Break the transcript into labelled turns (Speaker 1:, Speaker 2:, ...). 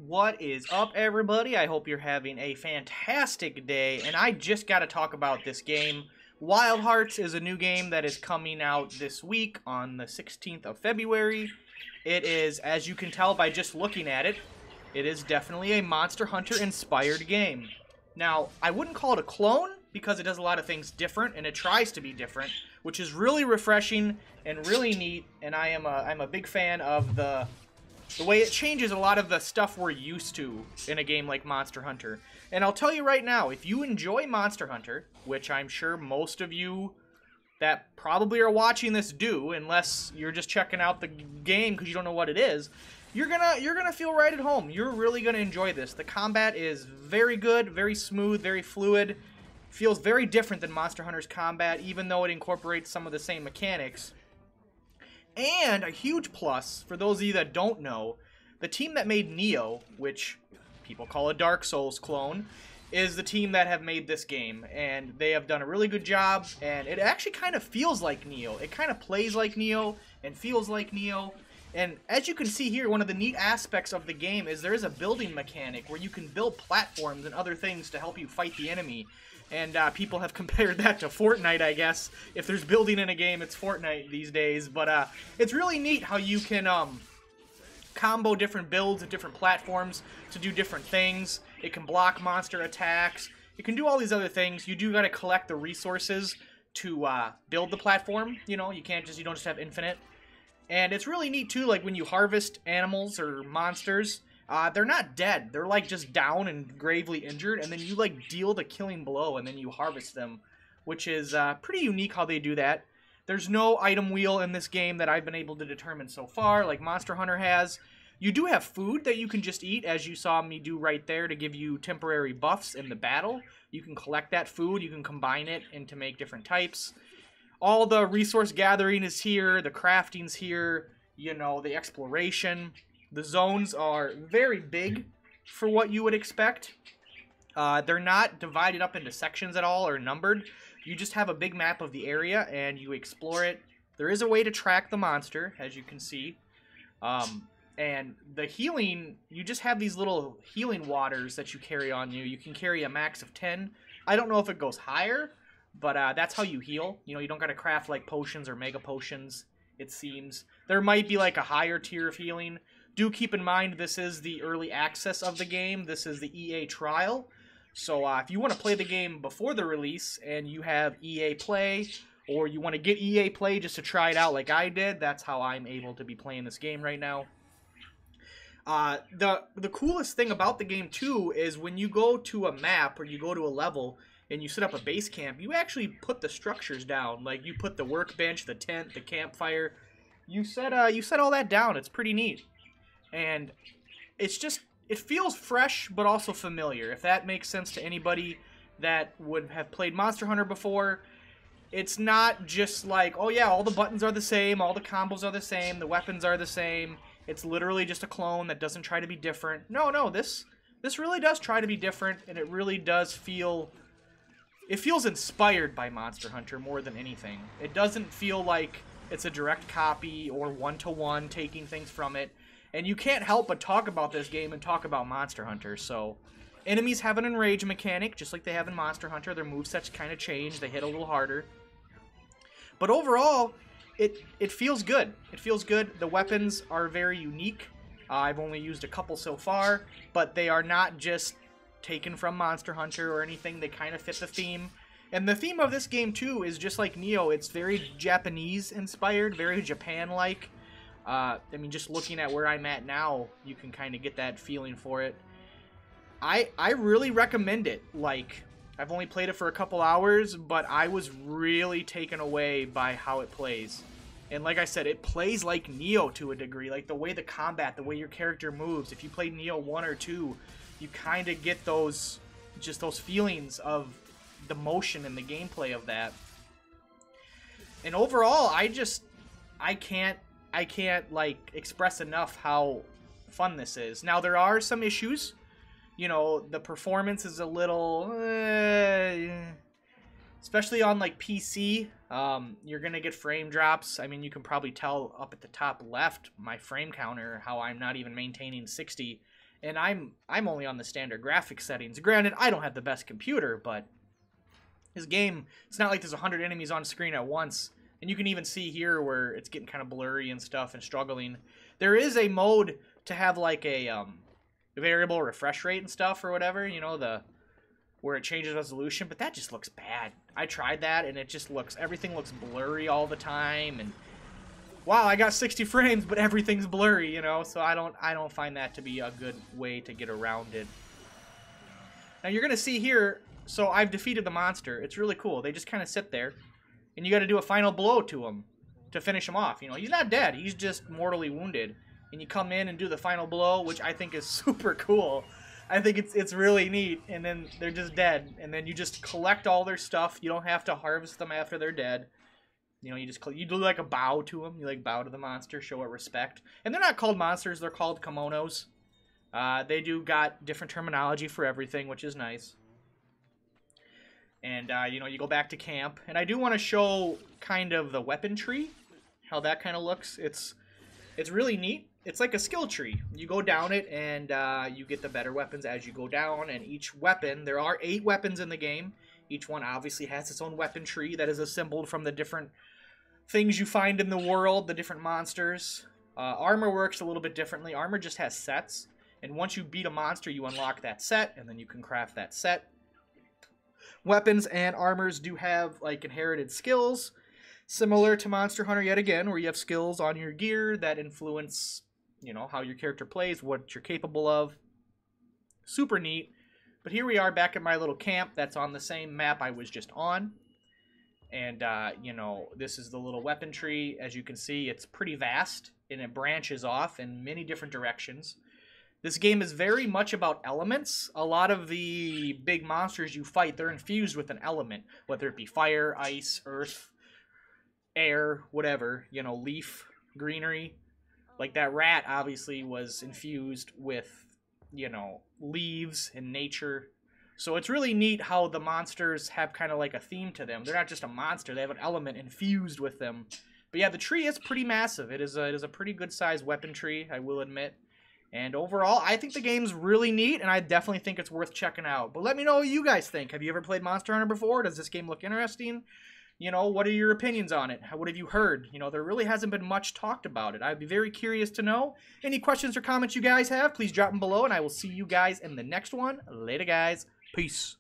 Speaker 1: What is up, everybody? I hope you're having a fantastic day, and I just got to talk about this game. Wild Hearts is a new game that is coming out this week on the 16th of February. It is, as you can tell by just looking at it, it is definitely a Monster Hunter-inspired game. Now, I wouldn't call it a clone, because it does a lot of things different, and it tries to be different, which is really refreshing and really neat, and I'm a big fan of the way it changes a lot of the stuff we're used to in a game like Monster Hunter. And I'll tell you right now, if you enjoy Monster Hunter, which I'm sure most of you that probably are watching this do, unless you're just checking out the game because you don't know what it is, you're gonna feel right at home. You're really gonna enjoy this. The combat is very good, very smooth, very fluid. Feels very different than Monster Hunter's combat, even though it incorporates some of the same mechanics. And a huge plus, for those of you that don't know, the team that made Nioh, which people call a Dark Souls clone, is the team that have made this game. And they have done a really good job, and it actually kind of feels like Nioh. It kind of plays like Nioh and feels like Nioh. And as you can see here, one of the neat aspects of the game is there is a building mechanic where you can build platforms and other things to help you fight the enemy. And people have compared that to Fortnite, I guess. If there's building in a game, it's Fortnite these days. But it's really neat how you can combo different builds at different platforms to do different things. It can block monster attacks. It can do all these other things. You do got to collect the resources to build the platform. You know, you don't just have infinite. And it's really neat too, like when you harvest animals or monsters, they're not dead. They're like just down and gravely injured, and then you like deal the killing blow, and then you harvest them, which is pretty unique how they do that. There's no item wheel in this game that I've been able to determine so far, like Monster Hunter has. You do have food that you can just eat, as you saw me do right there, to give you temporary buffs in the battle. You can collect that food, you can combine it and to make different types. All the resource gathering is here, the crafting's here, you know, the exploration. The zones are very big for what you would expect. They're not divided up into sections at all or numbered. You just have a big map of the area and you explore it. There is a way to track the monster, as you can see. And the healing, you just have these little healing waters that you carry on you. You can carry a max of 10. I don't know if it goes higher, but that's how you heal. You know, you don't got to craft like potions or mega potions, it seems. There might be like a higher tier of healing. Do keep in mind this is the early access of the game. This is the EA trial. So if you want to play the game before the release and you have EA Play, or you want to get EA Play just to try it out like I did, that's how I'm able to be playing this game right now. The coolest thing about the game too is when you go to a map or you go to a level and you set up a base camp, you actually put the structures down. Like you put the workbench, the tent, the campfire. You set all that down. It's pretty neat. And it's just, it feels fresh, but also familiar. If that makes sense to anybody that would have played Monster Hunter before, it's not just like, oh yeah, all the buttons are the same, all the combos are the same, the weapons are the same. It's literally just a clone that doesn't try to be different. No, this really does try to be different, and it really does feel, it feels inspired by Monster Hunter more than anything. It doesn't feel like it's a direct copy or one-to-one taking things from it. And you can't help but talk about this game and talk about Monster Hunter. So, enemies have an enrage mechanic, just like they have in Monster Hunter. Their movesets kind of change. They hit a little harder. But overall, it feels good. It feels good. The weapons are very unique. I've only used a couple so far, but they are not just taken from Monster Hunter or anything. They kind of fit the theme. And the theme of this game, too, is just like Nioh. It's very Japanese-inspired, very Japan-like. I mean, just looking at where I'm at now, you can kind of get that feeling for it. I really recommend it. Like, I've only played it for a couple hours, but I was really taken away by how it plays. And like I said, it plays like Nioh to a degree. Like, the way the combat, the way your character moves. If you played Nioh 1 or 2, you kind of get those, just those feelings of the motion and the gameplay of that. And overall, I can't like express enough how fun this is. Now there are some issues. You know, the performance is a little especially on like PC. You're gonna get frame drops. I mean, you can probably tell up at the top left my frame counter how I'm not even maintaining 60 And I'm only on the standard graphics settings. Granted, I don't have the best computer, but this game, it's not like there's 100 enemies on screen at once. And you can even see here where it's getting kind of blurry and stuff and struggling. There is a mode to have like a variable refresh rate and stuff or whatever, you know, where it changes resolution, but that just looks bad. I tried that and it just everything looks blurry all the time, and wow, I got 60 frames, but everything's blurry, you know, so I don't find that to be a good way to get around it. Now you're gonna see here, so I've defeated the monster. It's really cool. They just kind of sit there, and you got to do a final blow to him to finish him off. You know, he's not dead. He's just mortally wounded. And you come in and do the final blow, which I think is super cool. I think it's really neat. And then they're just dead. And then you just collect all their stuff. You don't have to harvest them after they're dead. You know, you do like a bow to them. You like bow to the monster, show it respect. And they're not called monsters. They're called kimonos. They do got different terminology for everything, which is nice. And, you know, you go back to camp. And I do want to show kind of the weapon tree, how that kind of looks. It's really neat. It's like a skill tree. You go down it, and you get the better weapons as you go down. And each weapon, there are 8 weapons in the game. Each one obviously has its own weapon tree that is assembled from the different things you find in the world, the different monsters. Armor works a little bit differently. Armor just has sets. And once you beat a monster, you unlock that set, and then you can craft that set. Weapons and armors do have like inherited skills, similar to Monster Hunter yet again, where you have skills on your gear that influence, you know, how your character plays, what you're capable of. Super neat. But here we are back at my little camp that's on the same map I was just on. And, you know, this is the little weapon tree. As you can see, it's pretty vast, and it branches off in many different directions. This game is very much about elements. A lot of the big monsters you fight, they're infused with an element, whether it be fire, ice, earth, air, whatever, you know, leaf, greenery. Like that rat obviously was infused with, you know, leaves and nature. So it's really neat how the monsters have kind of like a theme to them. They're not just a monster, they have an element infused with them. But yeah, the tree is pretty massive. It is a pretty good sized weapon tree, I will admit. And overall, I think the game's really neat, and I definitely think it's worth checking out. But let me know what you guys think. Have you ever played Monster Hunter before? Does this game look interesting? You know, what are your opinions on it? What have you heard? You know, there really hasn't been much talked about it. I'd be very curious to know. Any questions or comments you guys have, please drop them below, and I will see you guys in the next one. Later, guys. Peace.